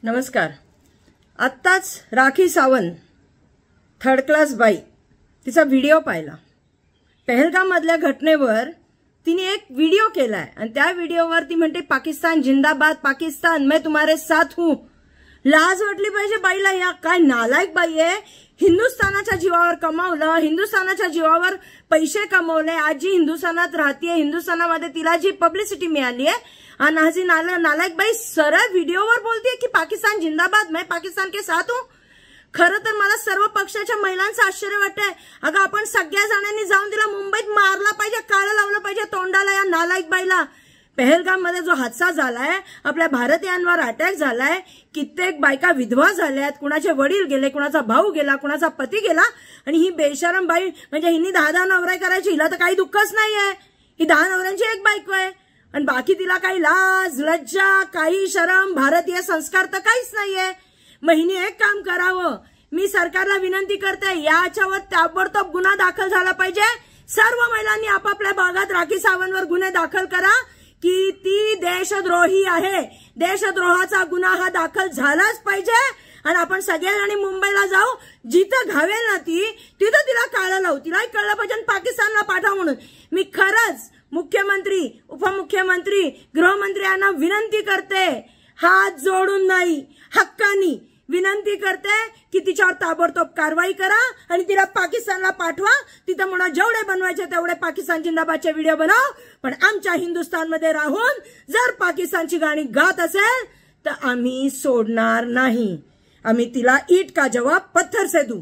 नमस्कार। आत्ताच Rakhi Sawant third class बाई तिचा व्हिडिओ पाहिला। पहलगाम मधल्या घटनेवर तिने एक व्हिडिओ केलाय आणि त्या व्हिडिओवर ती म्हणते पाकिस्तान जिंदाबाद, पाकिस्तान मैं तुम्हारे साथ हूं। लाज वाटली पाहिजे बाईला। या काय नालायक बाई आहे। हिंदुस्थानाच्या जीवावर कमावलं, हिंदुस्थानाच्या जीवावर पैसे कमवले, आज जी हिंदुस्थानात राहतीये, हिंदुस्थानामध्ये तिला जी पब्लिसिटी मिळाली आहे आणि आज नालायक बाई सरळ व्हिडिओवर बोलतीये की पाकिस्तान जिंदाबाद, मैं पाकिस्तान के साथ हूं। खरं तर मला सर्व पक्षाच्या महिलांचं आश्चर्य वाटतंय। अगं आपण सगळ्या जणांनी जाऊन तिला मुंबईत मारला पाहिजे, काळं लावलं पाहिजे तोंडाला या नालायक बाईला। पहलगाम मध्ये जो हादसा झालाय, आपल्या भारतीयांवर अटॅक झालाय, कित्येक बायका विधवा झाल्यात, कुणाचे वडील गेले, कुणाचा भाऊ गेला, कुणाचा पती गेला आणि ही बेशरम बाई म्हणजे हिनी 10 नवरे करायची, हिला तर काही दुःखच नाहीये। ही 10 नवऱ्यांची एक बायको आहे आणि बाकी तिला काही लाज लज्जा काही शरम भारतीय संस्कार तर काहीच नाहीये। मग हिने एक काम करावं, मी सरकारला विनंती करते, याच्यावर ताबडतोब गुन्हा दाखल झाला पाहिजे। सर्व महिलांनी आपापल्या भागात राखी सावंतवर गुन्हे दाखल करा की ती देशद्रोही आहे। देशद्रोहाचा गुन्हा हा दाखल झालाच पाहिजे आणि आपण सगळ्यांनी मुंबईला जाऊ, जिथं घावेल ना तिथं तिला काळं लावू। तिलाही कळलं पाहिजे पाकिस्तानला पाठवा म्हणून। मी खरंच मुख्यमंत्री, उपमुख्यमंत्री, गृहमंत्री यांना विनंती करते, हात जोडून नाही हक्कानी विनंती करते की तिच्यावर ताबडतोब कारवाई करा आणि तिला पाकिस्तानला पाठवा। तिथं म्हणा जेवढे बनवायचे तेवढे पाकिस्तान जिंदाबादचे व्हिडिओ बनव, पण आमच्या हिंदुस्थानमध्ये राहून जर पाकिस्तानची गाणी गात असेल तर आम्ही सोडणार नाही। आम्ही तिला ईट का जवाब पत्थर से दूं।